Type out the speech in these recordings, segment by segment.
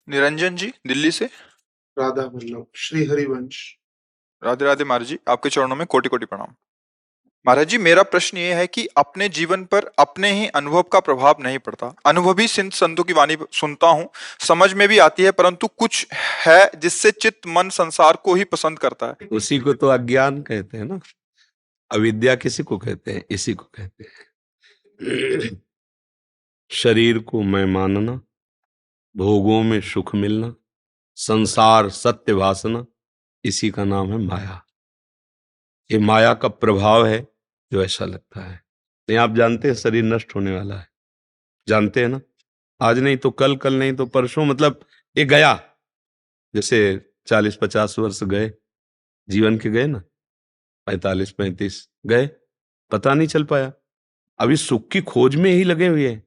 निरंजन जी दिल्ली से। राधा वल्लभ श्री हरिवंश। राधे राधे महाराज जी, आपके चरणों में कोटि कोटि प्रणाम। महाराज जी, मेरा प्रश्न ये है कि अपने जीवन पर अपने ही अनुभव का प्रभाव नहीं पड़ता। अनुभवी संतों की वाणी सुनता हूँ, समझ में भी आती है, परंतु कुछ है जिससे चित्त मन संसार को ही पसंद करता है। उसी को तो अज्ञान कहते हैं ना। अविद्या किसी को कहते हैं? इसी को कहते हैं। शरीर को मैं मानना, भोगों में सुख मिलना, संसार सत्य भासना, इसी का नाम है माया। ये माया का प्रभाव है जो ऐसा लगता है। नहीं, आप जानते हैं शरीर नष्ट होने वाला है, जानते हैं ना। आज नहीं तो कल, कल नहीं तो परसों, मतलब ये गया। जैसे 40-50 वर्ष गए, जीवन के गए ना, 45-35 गए, पता नहीं चल पाया। अभी सुख की खोज में ही लगे हुए हैं,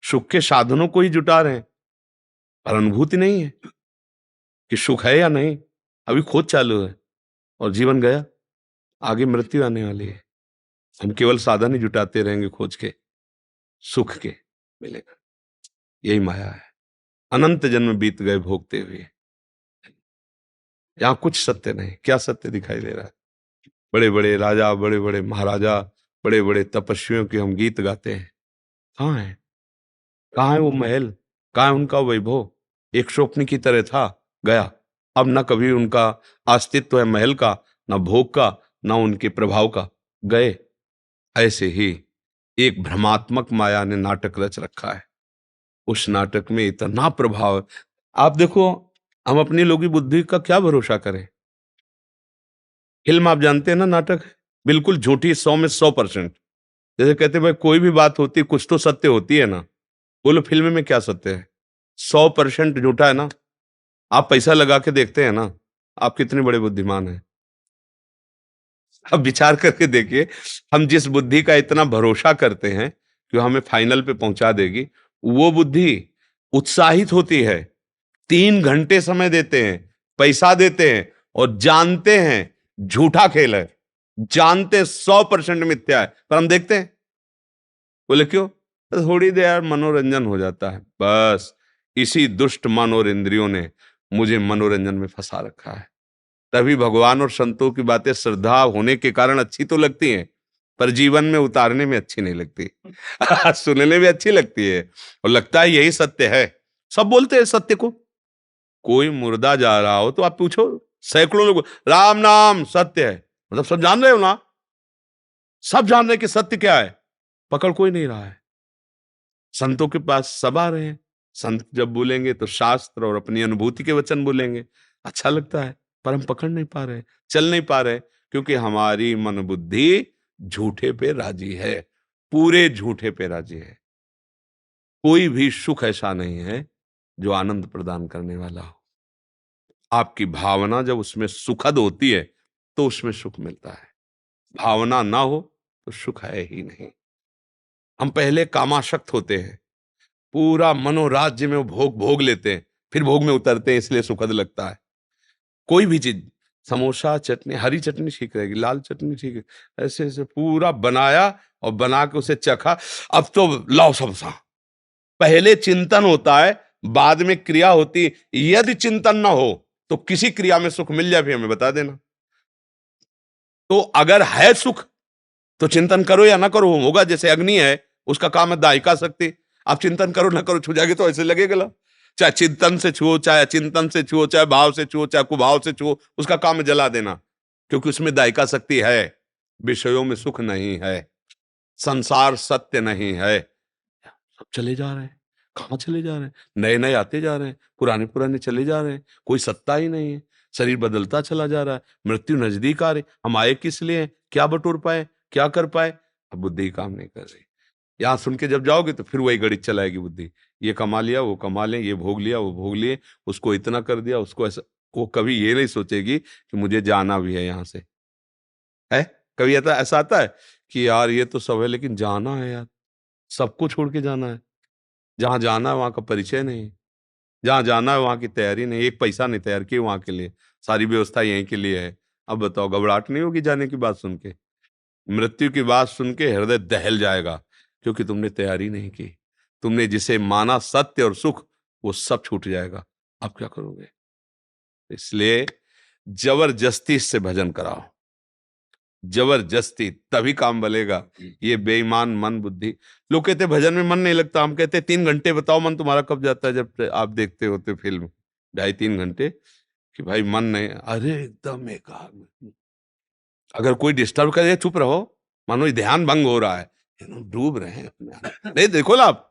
सुख के साधनों को ही जुटा रहे हैं, पर अनुभूति नहीं है कि सुख है या नहीं। अभी खोज चालू है और जीवन गया, आगे मृत्यु आने वाली है। हम केवल साधन ही जुटाते रहेंगे खोज के, सुख के मिलेगा। यही माया है। अनंत जन्म बीत गए भोगते हुए, यहां कुछ सत्य नहीं। क्या सत्य दिखाई दे रहा है? बड़े बड़े राजा, बड़े बड़े महाराजा, बड़े बड़े तपस्वियों के हम गीत गाते हैं, कहाँ है? कहाँ है वो महल? कहाँ है उनका वैभव? एक स्वप्न की तरह था, गया। अब न कभी उनका अस्तित्व है महल का, न भोग का, न उनके प्रभाव का, गए। ऐसे ही एक भ्रमात्मक माया ने नाटक रच रखा है। उस नाटक में इतना प्रभाव है। आप देखो, हम अपनी लोगी बुद्धि का क्या भरोसा करें? फिल्म आप जानते हैं ना, नाटक बिल्कुल झूठी, 100 में 100%। जैसे कहते हैं भाई कोई भी बात होती है कुछ तो सत्य होती है ना, बोलो फिल्म में क्या सत्य है? 100% झूठा है ना। आप पैसा लगा के देखते हैं ना, आप कितने बड़े बुद्धिमान हैं। अब विचार करके देखिए, हम जिस बुद्धि का इतना भरोसा करते हैं कि हमें फाइनल पे पहुंचा देगी, वो बुद्धि उत्साहित होती है, 3 घंटे समय देते हैं, पैसा देते हैं और जानते हैं झूठा खेल है, जानते हैं 100% मिथ्या है, पर हम देखते हैं। बोले क्यों? थोड़ी देर मनोरंजन हो जाता है, बस। इसी दुष्ट मन और इंद्रियों ने मुझे मनोरंजन में फंसा रखा है। तभी भगवान और संतों की बातें श्रद्धा होने के कारण अच्छी तो लगती हैं, पर जीवन में उतारने में अच्छी नहीं लगती। सुनने में अच्छी लगती है और लगता है यही सत्य है। सब बोलते हैं सत्य को। कोई मुर्दा जा रहा हो तो आप पूछो, सैकड़ों लोग राम नाम सत्य है, मतलब सब जान रहे हो ना, सब जान रहे कि सत्य क्या है, पकड़ कोई नहीं रहा है। संतों के पास सब आ रहे हैं, संत जब बोलेंगे तो शास्त्र और अपनी अनुभूति के वचन बोलेंगे, अच्छा लगता है, पर हम पकड़ नहीं पा रहे, चल नहीं पा रहे, क्योंकि हमारी मन बुद्धि झूठे पे राजी है, पूरे झूठे पे राजी है। कोई भी सुख ऐसा नहीं है जो आनंद प्रदान करने वाला हो। आपकी भावना जब उसमें सुखद होती है तो उसमें सुख मिलता है, भावना ना हो तो सुख है ही नहीं। हम पहले कामासक्त होते हैं, पूरा मनोराज्य में भोग भोग लेते हैं, फिर भोग में उतरते हैं, इसलिए सुखद लगता है। कोई भी चीज, समोसा, चटनी, हरी चटनी ठीक रहेगी, लाल चटनी ठीक है, ऐसे ऐसे पूरा बनाया और बना के उसे चखा, अब तो लाओ समोसा। पहले चिंतन होता है, बाद में क्रिया होती है। यदि चिंतन ना हो तो किसी क्रिया में सुख मिल जाए भी हमें बता देना। तो अगर है सुख तो चिंतन करो या ना करो, होगा। जैसे अग्नि है, उसका काम है दाहिका शक्ति। आप चिंतन करो ना करो, छू जाएगी तो ऐसे लगेगा ला। चाहे चिंतन से छुओ, चाहे चिंतन से छुओ, चाहे भाव से छुओ, चाहे कुभाव से छुओ, उसका काम है जला देना, क्योंकि उसमें दाहिका शक्ति है। विषयों में सुख नहीं है, संसार सत्य नहीं है। सब चले जा रहे हैं, कहाँ चले जा रहे हैं? नए नए आते जा रहे हैं, पुराने पुराने चले जा रहे हैं, कोई सत्ता ही नहीं है। शरीर बदलता चला जा रहा है, मृत्यु नजदीक आ रही। हम आए किस लिए? क्या बटोर पाए, क्या कर पाए? अब बुद्धि काम नहीं कर रही। यहाँ सुन के जब जाओगे तो फिर वही गणित चलाएगी बुद्धि, ये कमा लिया, वो कमा ले, ये भोग लिया, वो भोग लिए, उसको इतना कर दिया, उसको ऐसा। वो कभी ये नहीं सोचेगी कि मुझे जाना भी है यहाँ से। है कभी ऐसा ऐसा आता है कि यार ये तो सब है लेकिन जाना है यार, सबको छोड़ के जाना है। जहां जाना है वहां का परिचय नहीं, जहां जाना है वहां की तैयारी नहीं, एक पैसा नहीं तैयार किए वहां के लिए, सारी व्यवस्था यहीं के लिए है। अब बताओ, घबराहट नहीं होगी जाने की बात सुन के? मृत्यु की बात सुन के हृदय दहल जाएगा, क्योंकि तुमने तैयारी नहीं की। तुमने जिसे माना सत्य और सुख, वो सब छूट जाएगा। आप क्या करोगे? इसलिए जबरदस्ती इससे भजन कराओ, जबरदस्ती, तभी काम बलेगा। ये बेईमान मन बुद्धि, लोग कहते भजन में मन नहीं लगता, हम कहते 3 घंटे बताओ मन तुम्हारा कब जाता है जब आप देखते होते फिल्म 2.5-3 घंटे, कि भाई मन नहीं, अरे एकदम एकाग्र। अगर कोई डिस्टर्ब करे चुप रहो, मानो ये ध्यान भंग हो रहा है, एकदम डूब रहे हैं अपने आप। नहीं देखो ना आप,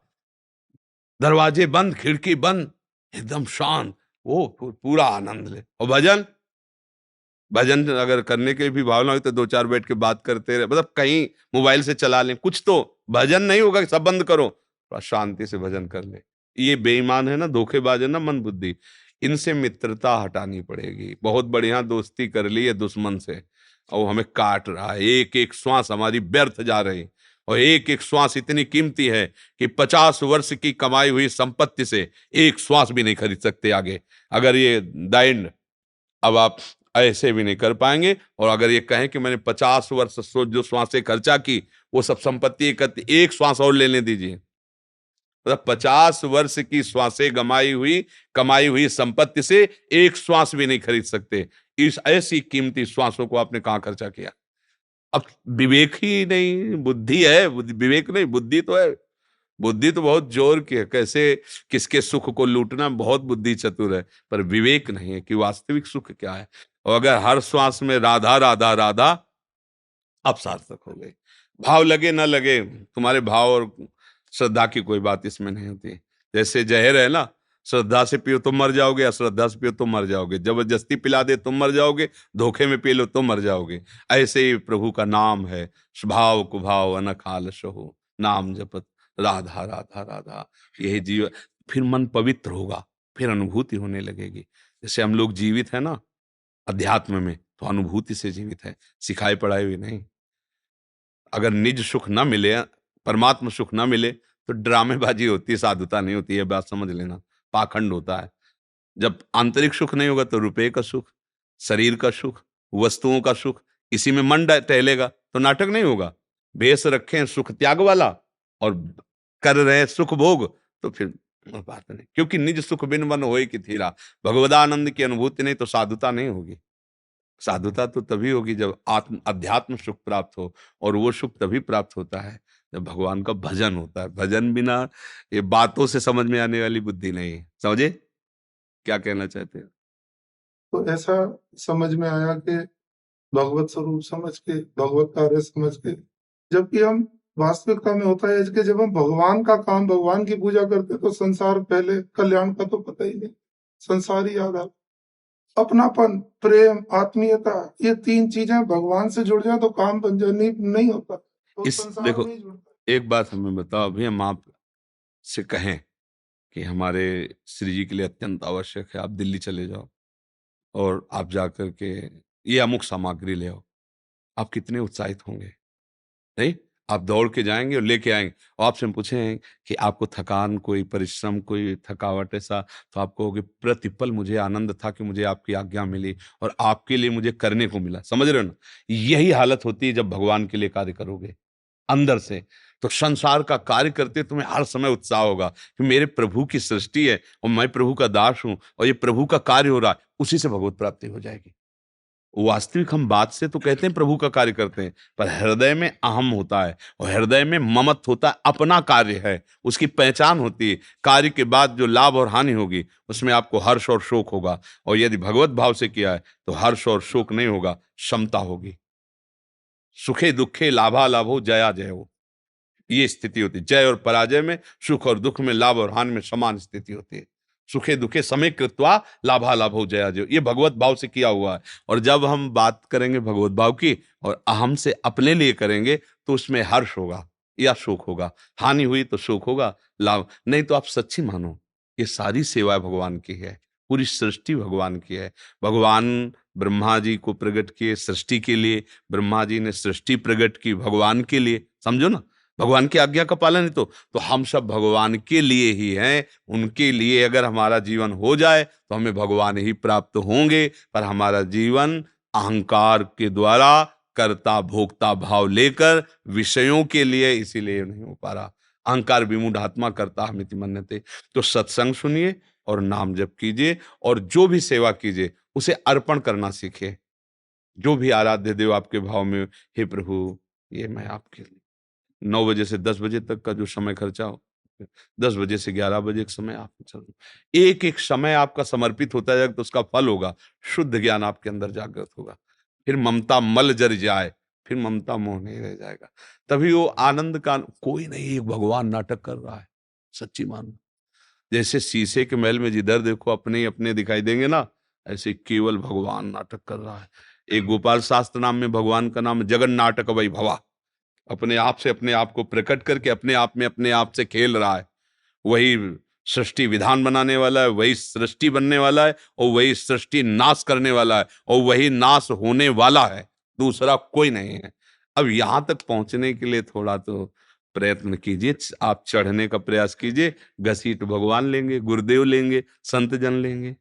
दरवाजे बंद, खिड़की बंद, एकदम शांत, वो पूरा आनंद ले। और भजन, भजन अगर करने के लिए भी भावना हो तो 2-4 बैठ के बात करते रहे, मतलब कहीं मोबाइल से चला लें कुछ, तो भजन नहीं होगा कि सब बंद करो, थोड़ा शांति से भजन कर ले। ये बेईमान है ना, धोखेबाज है ना मन बुद्धि, इनसे मित्रता हटानी पड़ेगी। बहुत बढ़िया दोस्ती कर ली है दुश्मन से, और हमें काट रहा है, एक एक श्वास हमारी व्यर्थ जा रही, और एक एक श्वास इतनी कीमती है कि 50 वर्ष की कमाई हुई संपत्ति से एक श्वास भी नहीं खरीद सकते आगे। अगर ये दैंड, अब आप ऐसे भी नहीं कर पाएंगे, और अगर ये कहें कि मैंने 50 वर्ष जो श्वासें खर्चा की वो सब संपत्ति एक श्वास और लेने दीजिए, मतलब 50 वर्ष की श्वासें कमाई हुई संपत्ति से एक श्वास भी नहीं खरीद सकते। इस ऐसी कीमती श्वासों को आपने कहां खर्चा किया? अब विवेक ही नहीं, बुद्धि है, विवेक नहीं, बुद्धि तो है। बुद्धि तो बहुत जोर की है, कैसे किसके सुख को लूटना, बहुत बुद्धि चतुर है, पर विवेक नहीं है कि वास्तविक सुख क्या है। और अगर हर श्वास में राधा राधा राधा, अब सार्थक हो गई। भाव लगे ना लगे, तुम्हारे भाव और श्रद्धा की कोई बात इसमें नहीं होती। जैसे जहर है ना, श्रद्धा से पियो तो मर जाओगे, अश्रद्धा से पियो तो मर जाओगे, जबरदस्ती पिला दे तो मर जाओगे, धोखे में पी लो तो मर जाओगे। ऐसे ही प्रभु का नाम है, स्वभाव कुभाव अनखाल सहो, नाम जपत राधा राधा राधा, यही जीवन। फिर मन पवित्र होगा, फिर अनुभूति होने लगेगी। जैसे हम लोग जीवित है ना अध्यात्म में, तो अनुभूति से जीवित है, सिखाई पढ़ाई हुई नहीं। अगर निज सुख ना मिले, परमात्मा सुख ना मिले, तो ड्रामेबाजी होती है, साधुता नहीं होती है, बात समझ लेना, पाखंड होता है। जब आंतरिक सुख नहीं होगा तो रुपए का सुख, शरीर का सुख, वस्तुओं का सुख, इसी में मन टहलेगा तो नाटक नहीं होगा। भेष रखें सुख त्याग वाला और कर रहे हैं सुख भोग, तो फिर बात नहीं, क्योंकि निज सुख बिन मन होए कि थीरा, भगवदानंद की अनुभूति नहीं तो साधुता नहीं होगी। साधुता तो तभी होगी जब अध्यात्म सुख प्राप्त हो, और वो सुख तभी प्राप्त होता है जब भगवान का भजन होता है। भजन बिना ये बातों से समझ में आने वाली बुद्धि नहीं है। समझे क्या कहना चाहते हैं? तो ऐसा समझ में आया कि भगवत स्वरूप समझ के, भगवत कार्य समझ के, जबकि हम वास्तविकता में होता है कि जब हम भगवान का काम, भगवान की पूजा करते तो संसार पहले, कल्याण का तो पता ही नहीं, संसार ही याद आता। अपनापन, प्रेम, आत्मीयता, ये 3 चीजें भगवान से जुड़ जाए तो काम बन जाए, नहीं होता तो इस संसार देखो, नहीं जुड़ता। एक बात हमें बताओ, अभी हम आप से कहें कि हमारे श्री जी के लिए अत्यंत आवश्यक है, आप दिल्ली चले जाओ और आप जाकर के ये अमुक सामग्री ले आओ, आप कितने उत्साहित होंगे? नहीं, आप दौड़ के जाएंगे और लेके आएंगे। और आपसे हम पूछें कि आपको थकान, कोई परिश्रम, कोई थकावट ऐसा, तो आप कहोगे प्रतिपल मुझे आनंद था कि मुझे आपकी आज्ञा मिली और आपके लिए मुझे करने को मिला। समझ रहे हो ना? यही हालत होती है जब भगवान के लिए कार्य करोगे अंदर से, तो संसार का कार्य करते तुम्हें हर समय उत्साह होगा कि मेरे प्रभु की सृष्टि है और मैं प्रभु का दास हूं और ये प्रभु का कार्य हो रहा है, उसी से भगवत प्राप्ति हो जाएगी। वास्तविक हम बात से तो कहते हैं प्रभु का कार्य करते हैं, पर हृदय में अहम होता है और हृदय में ममत्व होता है, अपना कार्य है, उसकी पहचान होती है। कार्य के बाद जो लाभ और हानि होगी उसमें आपको हर्ष और शोक होगा, और यदि भगवत भाव से किया है तो हर्ष और शोक नहीं होगा, समता होगी। सुखे दुखे लाभा लाभो जया जय हो, ये स्थिति होती है। जय और पराजय में, सुख और दुख में, लाभ और हानि में समान स्थिति होती है। सुखे दुखे समय कृत्वा लाभा लाभो जया जय, ये भगवत भाव से किया हुआ है। और जब हम बात करेंगे भगवत भाव की और अहम से अपने लिए करेंगे तो उसमें हर्ष होगा या शोक होगा, हानि हुई तो शोक होगा, लाभ नहीं तो आप सच्ची मानो ये सारी सेवा भगवान की है, पूरी सृष्टि भगवान की है। भगवान ब्रह्मा जी को प्रकट किए सृष्टि के लिए, ब्रह्मा जी ने सृष्टि प्रकट की भगवान के लिए, समझो ना, भगवान की आज्ञा का पालन है। तो हम सब भगवान के लिए ही हैं, उनके लिए अगर हमारा जीवन हो जाए तो हमें भगवान ही प्राप्त होंगे। पर हमारा जीवन अहंकार के द्वारा कर्ता भोक्ता भाव लेकर विषयों के लिए, इसीलिए नहीं हो पा रहा। अहंकार विमूढ़ आत्मा करता हमिति मन्यते। तो सत्संग सुनिए और नाम जप कीजिए, और जो भी सेवा कीजिए उसे अर्पण करना सीखिए। जो भी आराध्य देव आपके भाव में, हे प्रभु ये मैं आपके लिए 9 बजे से 10 बजे तक का जो समय खर्चा हो, 10 बजे से 11 बजे का समय आप चलो, एक एक समय आपका समर्पित होता जाएगा तो उसका फल होगा, शुद्ध ज्ञान आपके अंदर जागृत होगा। फिर ममता मल जर जाए, फिर ममता मोह नहीं रह जाएगा। तभी वो आनंद का, कोई नहीं, एक भगवान नाटक कर रहा है, सच्ची मानो। जैसे शीशे के महल में जिधर देखो अपने ही अपने दिखाई देंगे ना, ऐसे केवल भगवान नाटक कर रहा है। एक गोपाल शास्त्र नाम में भगवान का नाम जगन नाटक वही भवा, अपने आप से अपने आप को प्रकट करके अपने आप में अपने आप से खेल रहा है। वही सृष्टि विधान बनाने वाला है, वही सृष्टि बनने वाला है, और वही सृष्टि नाश करने वाला है, और वही नाश होने वाला है, दूसरा कोई नहीं है। अब यहां तक पहुंचने के लिए थोड़ा तो प्रयत्न कीजिए, आप चढ़ने का प्रयास कीजिए। घसीट भगवान लेंगे, गुरुदेव लेंगे, संत जन लेंगे।